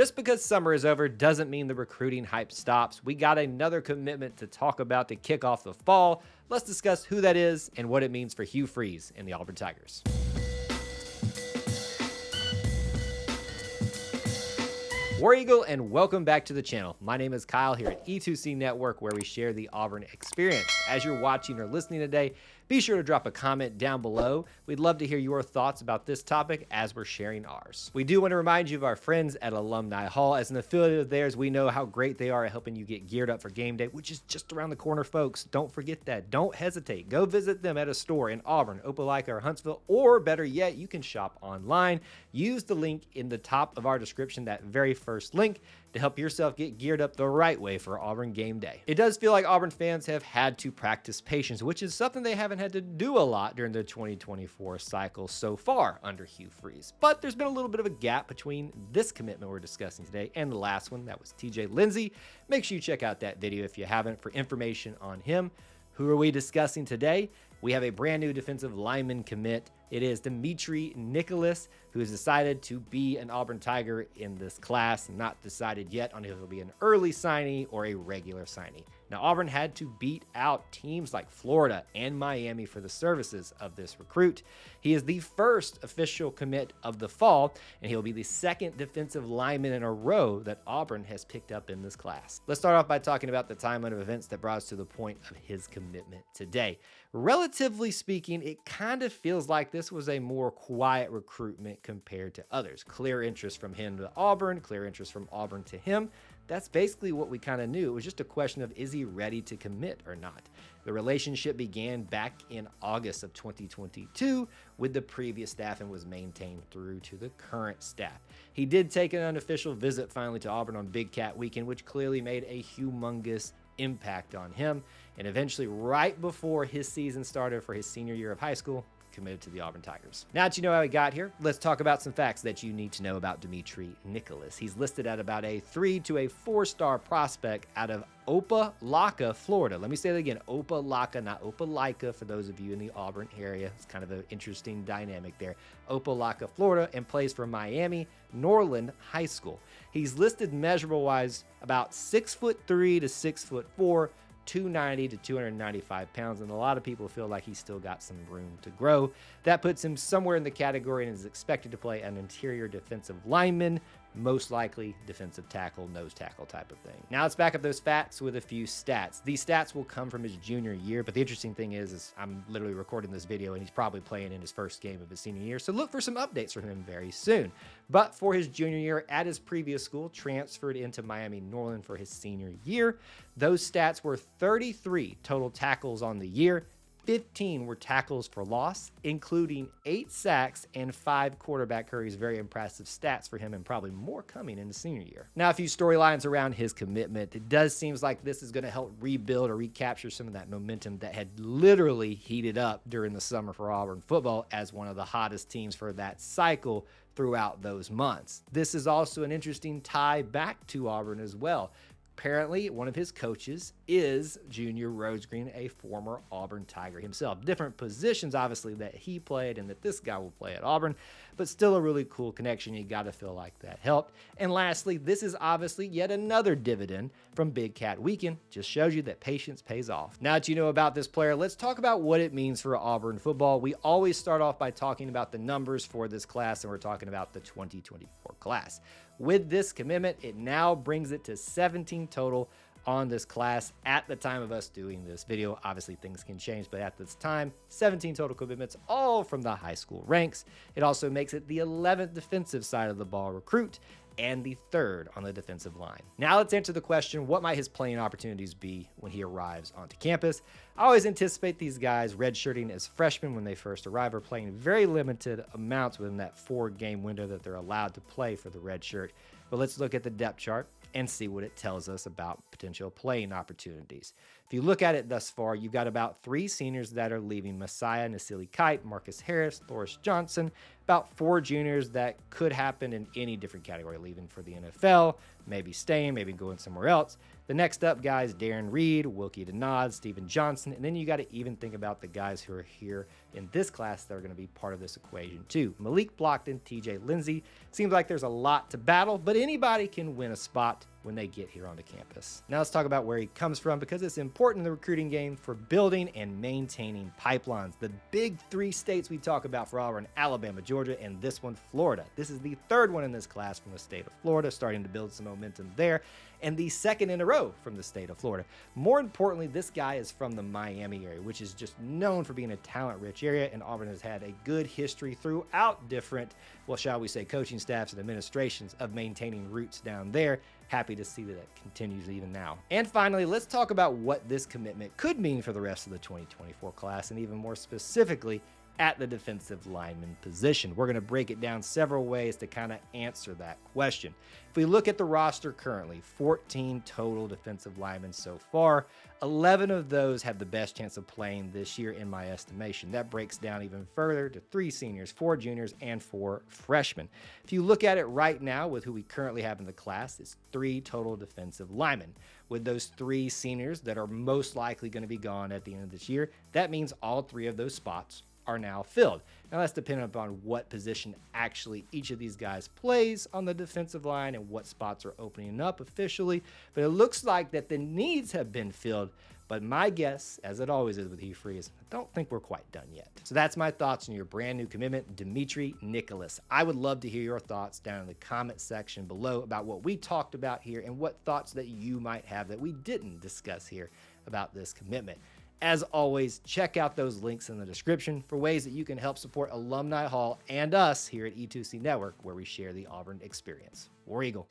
Just because summer is over doesn't mean the recruiting hype stops. We got another commitment to talk about to kick off the fall. Let's discuss who that is and what it means for Hugh Freeze and the Auburn Tigers. War Eagle, and welcome back to the channel. My name is Kyle here at E2C Network, where we share the Auburn experience. As you're watching or listening today, be sure to drop a comment down below. We'd love to hear your thoughts about this topic as we're sharing ours. We do want to remind you of our friends at Alumni Hall. As an affiliate of theirs, we know how great they are at helping you get geared up for game day, which is just around the corner, folks. Don't forget that. Don't hesitate. Go visit them at a store in Auburn, Opelika, or Huntsville, or better yet, you can shop online. Use the link in the top of our description, that very first link, to help yourself get geared up the right way for Auburn game day. It does feel like Auburn fans have had to practice patience, which is something they haven't had to do a lot during the 2024 cycle so far under Hugh Freeze. But there's been a little bit of a gap between this commitment we're discussing today and the last one. That was TJ Lindsey. Make sure you check out that video if you haven't for information on him. Who are we discussing today? We have a brand new defensive lineman commit. It is Dimitry Nicolas, who has decided to be an Auburn Tiger in this class. Not decided yet on if it'll be an early signee or a regular signee. Now, Auburn had to beat out teams like Florida and Miami for the services of this recruit. He is the first official commit of the fall, and he'll be the second defensive lineman in a row that Auburn has picked up in this class. Let's start off by talking about the timeline of events that brought us to the point of his commitment today. Relatively speaking, it kind of feels like this was a more quiet recruitment compared to others. Clear interest from him to Auburn, clear interest from Auburn to him. That's basically what we kind of knew. It was just a question of, is he ready to commit or not? The relationship began back in August of 2022 with the previous staff and was maintained through to the current staff. He did take an unofficial visit finally to Auburn on Big Cat Weekend, which clearly made a humongous impact on him. And eventually, right before his season started for his senior year of high school, committed to the Auburn Tigers. Now that you know how he got here, let's talk about some facts that you need to know about Dimitry Nicolas. He's listed at about a 3 to a 4-star prospect out of Opelika, Florida. Let me say that again, Opelika, not Opelika, for those of you in the Auburn area. It's kind of an interesting dynamic there. Opelika, Florida, and plays for Miami Norland High School. He's listed measurable-wise about 6'3" to 6'4", 290 to 295 pounds, and a lot of people feel like he's still got some room to grow. That puts him somewhere in the category and is expected to play an interior defensive lineman, most likely defensive tackle, nose tackle type of thing. Now let's back up those facts with a few stats. These stats will come from his junior year, but the interesting thing is I'm literally recording this video and he's probably playing in his first game of his senior year, so look for some updates from him very soon. But for his junior year at his previous school, transferred into Miami Norland for his senior year, those stats were 33 total tackles on the year. 15 were tackles for loss, including 8 sacks and 5 quarterback hurries. Very impressive stats for him, and probably more coming in the senior year. Now, a few storylines around his commitment. It does seem like this is going to help rebuild or recapture some of that momentum that had literally heated up during the summer for Auburn football as one of the hottest teams for that cycle throughout those months. This is also an interesting tie back to Auburn as well. Apparently, one of his coaches is Junior Rosegreen, a former Auburn Tiger himself. Different positions, obviously, that he played and that this guy will play at Auburn, but still a really cool connection. You got to feel like that helped. And lastly, this is obviously yet another dividend from Big Cat Weekend. Just shows you that patience pays off. Now that you know about this player, let's talk about what it means for Auburn football. We always start off by talking about the numbers for this class, and we're talking about the 2024 class. With this commitment, it now brings it to 17 total on this class at the time of us doing this video. Obviously, things can change, but at this time, 17 total commitments, all from the high school ranks. It also makes it the 11th defensive side of the ball recruit and the 3rd on the defensive line. Now let's answer the question, what might his playing opportunities be when he arrives onto campus? I always anticipate these guys redshirting as freshmen when they first arrive, or playing very limited amounts within that 4-game window that they're allowed to play for the redshirt. But let's look at the depth chart and see what it tells us about potential playing opportunities. If you look at it thus far, you've got about 3 seniors that are leaving: Messiah Nasili Kite, Marcus Harris, Loris Johnson, about 4 juniors that could happen in any different category, leaving for the NFL, maybe staying, maybe going somewhere else. The next up guys, Darren Reed, Wilkie Denod, Steven Johnson, and then you got to even think about the guys who are here in this class that are going to be part of this equation too. Malik Blockton, TJ Lindsey. Seems like there's a lot to battle, but anybody can win a spot when they get here onto campus. Now let's talk about where he comes from, because it's important in the recruiting game for building and maintaining pipelines. The big 3 states we talk about for Auburn: Alabama, Georgia, and this one, Florida. This is the 3rd one in this class from the state of Florida, starting to build some momentum there, and the 2nd in a row from the state of Florida. More importantly, this guy is from the Miami area, which is just known for being a talent-rich area, and Auburn has had a good history throughout different, well, shall we say, coaching staffs and administrations of maintaining roots down there. Happy to see that it continues even now. And finally, let's talk about what this commitment could mean for the rest of the 2024 class, and even more specifically at the defensive lineman position. We're going to break it down several ways to kind of answer that question. If we look at the roster currently, 14 total defensive linemen so far. 11 of those have the best chance of playing this year in my estimation. That breaks down even further to 3 seniors, 4 juniors, and 4 freshmen. If you look at it right now with who we currently have in the class, it's 3 total defensive linemen. With those 3 seniors that are most likely going to be gone at the end of this year, that means all 3 of those spots are now filled. Now that's dependent upon what position actually each of these guys plays on the defensive line and what spots are opening up officially, but it looks like that the needs have been filled. But my guess, as it always is with Hugh Freeze, I don't think we're quite done yet. So that's my thoughts on your brand new commitment, Dimitry Nicolas. I would love to hear your thoughts down in the comment section below about what we talked about here and what thoughts that you might have that we didn't discuss here about this commitment. As always, check out those links in the description for ways that you can help support Alumni Hall and us here at E2C Network, where we share the Auburn experience. War Eagle.